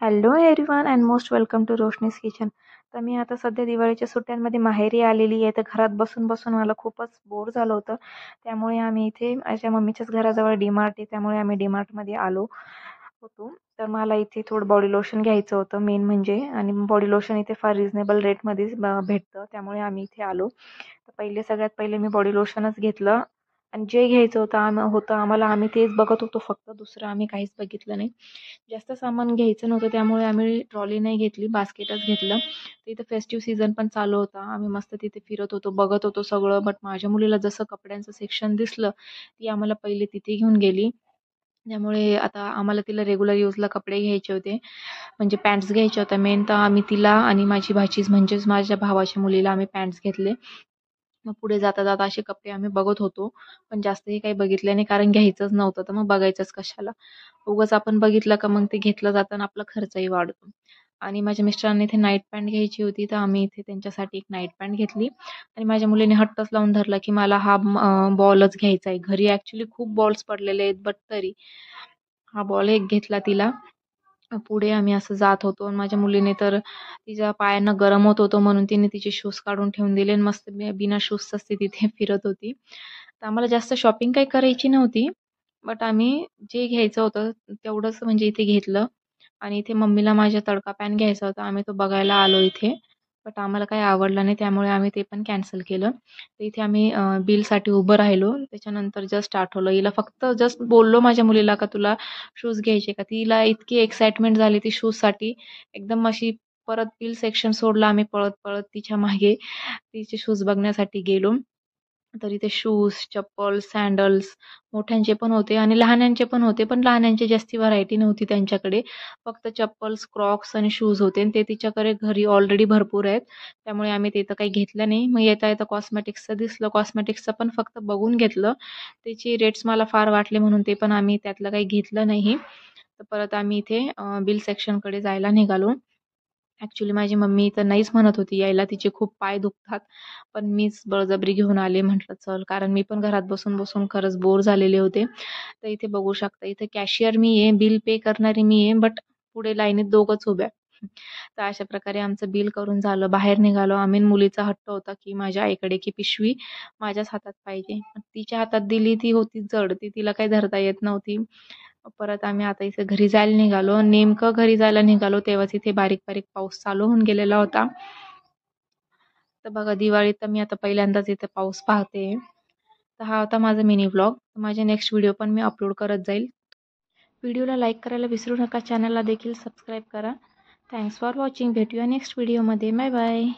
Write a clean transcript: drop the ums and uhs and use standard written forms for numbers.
Hello everyone and most welcome to Roshni's kitchen. तर मी आता सध्या दिवाळीच्या सुट्ट्यांमध्ये माहेरी आलेली आहे. तर घरात बसून बसून मला खूपच बोर झालं होतं. त्यामुळे आम्ही इथे माझ्या मम्मीच्याच घराजवळ डीमार्ट आहे, त्यामुळे आम्ही डीमार्टमध्ये आलो होतो. तर मला इथे थोडं बॉडी लोशन घ्यायचं होतं मेन म्हणजे, आणि बॉडी लोशन इथे फार रिजनेबल रेटमध्येच भेटतं, त्यामुळे आम्ही इथे आलो. तर सगळ्यात पहिले मी बॉडी लोशनच घेतलं आणि जे घ्यायचं होतं आम्हाला आम्ही तेच बघत होतो, फक्त दुसरं आम्ही काहीच बघितलं नाही. जास्त सामान घ्यायचं नव्हतं, त्यामुळे आम्ही ट्रॉली नाही घेतली, बास्केटच घेतलं. तिथे फेस्टिव्ह सीझन पण चालू होता. आम्ही मस्त तिथे फिरत होतो, बघत होतो सगळं. बट माझ्या मुलीला जसं कपड्यांचं सेक्शन दिसलं, ती आम्हाला पहिले तिथे घेऊन गेली. त्यामुळे आता आम्हाला तिला रेग्युलर यूजला कपडे घ्यायचे होते, म्हणजे पॅन्ट्स घ्यायच्या होत्या मेन. तर आम्ही तिला आणि माझी भाचीच म्हणजेच माझ्या भावाच्या मुलीला आम्ही पॅन्ट्स घेतले. मग पुढे जाता जाता असे कपडे आम्ही बघत होतो, पण जास्तही काही बघितले नाही, कारण घ्यायचंच नव्हतं. तर मग बघायचंच कशाला, उगाच आपण बघितलं का मग ते घेतलं जातं आणि आपला खर्चही वाढतो. आणि माझ्या मिस्टरांनी इथे नाईट पॅन्ट घ्यायची होती, तर आम्ही इथे त्यांच्यासाठी एक नाईट पॅन्ट घेतली. आणि माझ्या मुलीने हट्टच लावून धरला की मला हा बॉलच घ्यायचा आहे. घरी ॲक्च्युली खूप बॉल्स पडलेले आहेत, बट तरी हा बॉल एक घेतला तिला. पुढे आम्ही असं जात होतो आणि माझ्या मुलीने तर तिच्या पायांना गरम होत होतं म्हणून तिने तिचे शूज काढून ठेवून दिले आणि मस्त बिना शूजच ती तिथे फिरत होती. तर आम्हाला जास्त शॉपिंग काही करायची नव्हती, बट आम्ही जे घ्यायचं होतं तेवढंच म्हणजे इथे घेतलं. आणि इथे मम्मीला माझ्या तडका पॅन घ्यायचा होता, आम्ही तो बघायला आलो इथे, बट आम्हाला काही आवडला नाही, त्यामुळे आम्ही ते पण कॅन्सल केलं. तर इथे आम्ही बिलसाठी उभं राहिलो. त्याच्यानंतर जस्ट आठवलं हिला, फक्त जस्ट बोललो माझ्या मुलीला का तुला शूज घ्यायचे का, तिला इतकी एक्साइटमेंट झाली ती शूजसाठी. एकदम अशी परत बिल सेक्शन सोडलं आम्ही, पळत पळत तिच्या मागे तिचे शूज बघण्यासाठी गेलो. तर इथे शूज, चप्पल, सँडल्स मोठ्यांचे पण होते आणि लहानांचे पण होते, पण लहानांची जास्ती व्हरायटी नव्हती त्यांच्याकडे. फक्त चप्पल्स, क्रॉक्स आणि शूज होते आणि ते तिच्याकडे घरी ऑलरेडी भरपूर आहेत. त्यामुळे आम्ही ते तर काही घेतलं नाही. मग येता येता कॉस्मेटिक्सचं दिसलं, कॉस्मेटिक्सचं पण फक्त बघून घेतलं. त्याचे रेट्स मला फार वाटले म्हणून ते पण आम्ही त्यातलं काही घेतलं नाही. तर परत आम्ही इथे बिल सेक्शनकडे जायला निघालो. ॲक्च्युली माझी मम्मी तर नाहीच म्हणत होती यायला, तिचे खूप पाय दुखतात. पण मीच बळजबरी घेऊन आले, म्हटलं चल, कारण मी पण घरात बसून बसून खरंच बोर झालेले होते. तर इथे बघू शकता, इथे कॅशियर मी आहे, बिल पे करणारी मी आहे, बट पुढे लाईनीत दोघंच उभ्या. तर अशा प्रकारे आमचं बिल करून झालं, बाहेर निघालो आम्ही. मुलीचा हट्ट होता की माझ्या आईकडे की पिशवी माझ्याच हातात पाहिजे. तिच्या हातात दिली, ती होती जड, ती तिला काही धरता येत नव्हती. परत आम्ही आता इथे घरी जायला निघालो. नेमकं घरी जायला निघालो तेव्हाच इथे बारीक बारीक पाऊस चालू होऊन गेलेला होता. तर बघा, दिवाळीत तर मी आता पहिल्यांदाच इथे पाऊस पाहते. तर हा होता माझा मिनी व्लॉग. माझे नेक्स्ट व्हिडिओ पण मी अपलोड करत जाईल. व्हिडिओला लाईक करायला विसरू नका, चॅनलला देखील सबस्क्राईब करा. Thanks for watching. भेटूया नेक्स्ट व्हिडिओमध्ये. Bye bye.